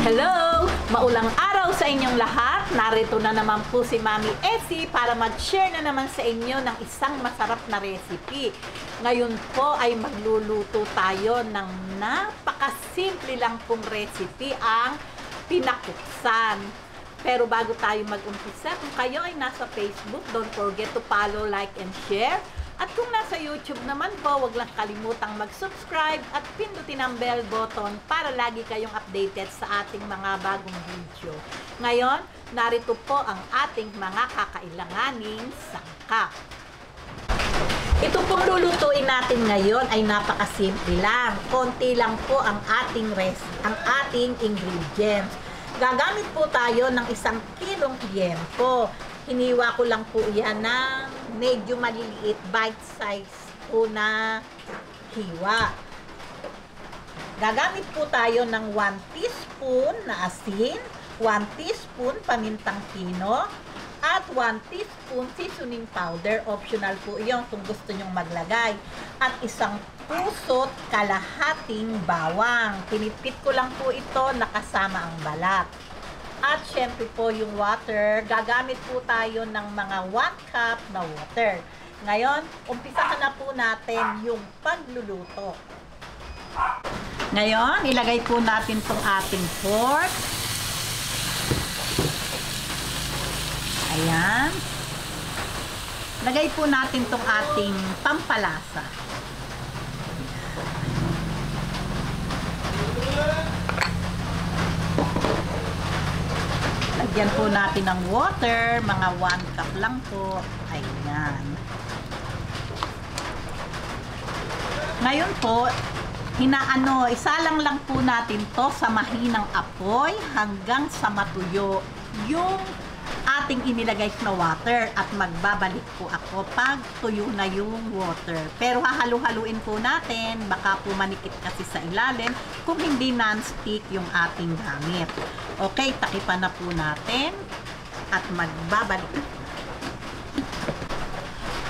Hello! Maulang araw sa inyong lahat. Narito na naman po si Mami Essie para mag-share na naman sa inyo ng isang masarap na recipe. Ngayon po ay magluluto tayo ng napakasimple lang pong recipe, ang pinakuksan. Pero bago tayo mag-umpisa, kung kayo ay nasa Facebook, don't forget to follow, like, and share. At kung nasa YouTube naman po, wag lang kalimutang mag-subscribe at pindutin ang bell button para lagi kayong updated sa ating mga bagong video. Ngayon, narito po ang ating mga kakailanganing sangkap. Ito pong lulutuin natin ngayon ay napakasimple lang. Konti lang po ang ating ingredients. Gagamit po tayo ng 1 kilong liempo. Hiniwa ko lang po yan ng medyo maliliit, bite size po na hiwa. Gagamit po tayo ng 1 teaspoon na asin, 1 teaspoon pamintang pino, at 1 teaspoon seasoning powder. Optional po iyon kung gusto nyong maglagay. At 1 pusot kalahating bawang. Pinipit ko lang po ito nakasama ang balat. At syempre po yung water, gagamit po tayo ng mga 1 cup na water. Ngayon, umpisahan na po natin yung pagluluto. Ngayon, ilagay po natin itong ating pork. Ayan. Lagay po natin itong ating pampalasa. Lagyan po natin ng water, mga 1 cup lang po. Ayan. Ngayon po, isalang lang po natin to sa mahinang apoy hanggang sa matuyo yung ating inilagay na water, at magbabalik po ako pag tuyo na yung water. Pero hahalu-haluin po natin, baka po manikit kasi sa ilalim kung hindi non-stick yung ating gamit. Okay, takipan na po natin at magbabalik.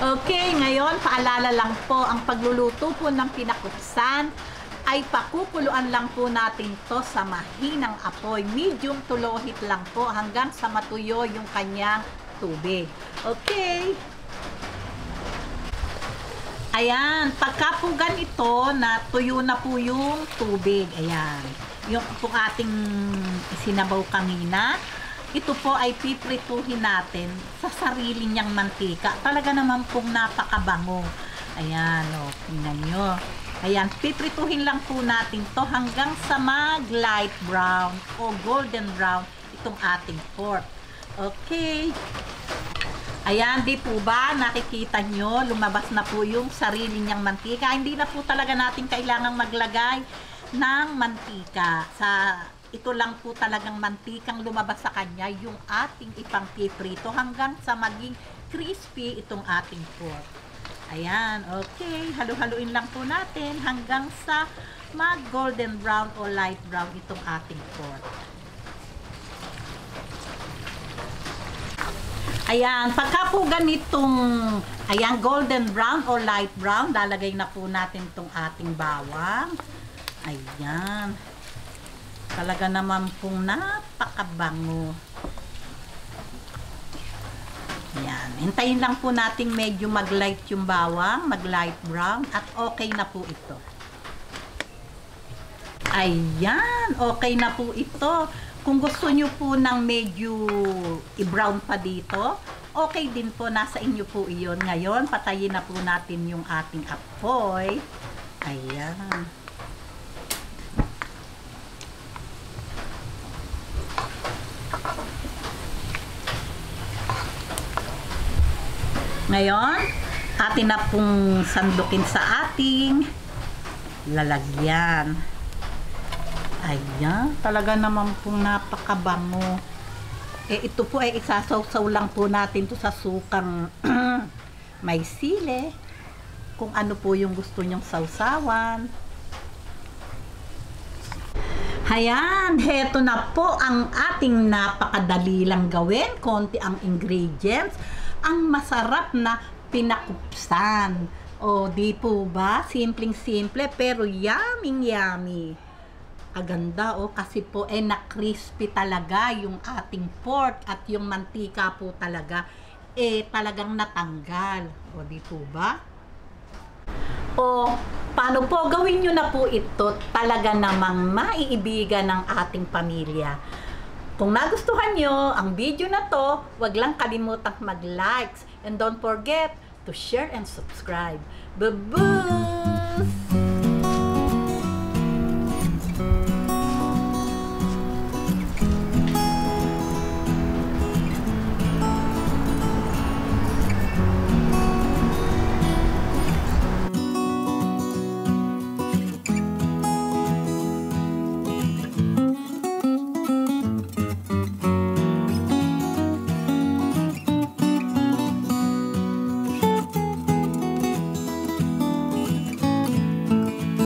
Okay, ngayon paalala lang po, ang pagluluto po ng pinakuksan ay pakukuluan lang po natin to sa mahinang apoy. Medium to low heat lang po hanggang sa matuyo yung kanyang tubig. Okay. Ayan, pagka po ganito na tuyo na po yung tubig, ayan, yung po ating sinabaw kanina, ito po ay piprituhin natin sa sarili niyang mantika. Talaga naman pong napakabango. Ayan, o, tingnan nyo. Ayan, piprituhin lang po natin to hanggang sa mag-light brown o golden brown itong ating pork. Okay. Ayan, di po ba nakikita nyo, lumabas na po yung sarili niyang mantika. Hindi na po talaga natin kailangang maglagay ng mantika. Ito lang po talagang mantikang lumabas sa kanya yung ating ipang-piprito hanggang sa maging crispy itong ating pork. Ayan, okay. Halu-haluin lang po natin hanggang sa mag-golden brown o light brown itong ating pork. Ayan, pagka po ganitong, ayan, golden brown o light brown, lalagay na po natin itong ating bawang. Ayan. Talaga naman pong napakabango. Ayan. Hintayin lang po natin medyo mag-light yung bawang, mag-light brown, at okay na po ito. Ayan, okay na po ito. Kung gusto nyo po ng medyo i-brown pa dito, okay din po, nasa inyo po iyon. Ngayon, patayin na po natin yung ating apoy. Ayan. Ngayon, atin na pong sandukin sa ating lalagyan. Ayan, talaga naman pong napakabango. Ito po ay isasawsaw lang po natin to sa sukang may sili. Kung ano po yung gusto nyong sawsawan. Ayan, heto na po ang ating napakadali lang gawin. Konti ang ingredients. Ang masarap na pinakupsan. O, di po ba? Simpleng-simple pero yummy. napakaganda kasi po na-crispy talaga yung ating pork at yung mantika po talaga talagang natanggal. O di po ba? O paano po gawin nyo na po ito talaga namang maiibigan ng ating pamilya. Kung nagustuhan nyo ang video na to, wag lang kalimutang mag-likes and don't forget to share and subscribe. Bye-bye!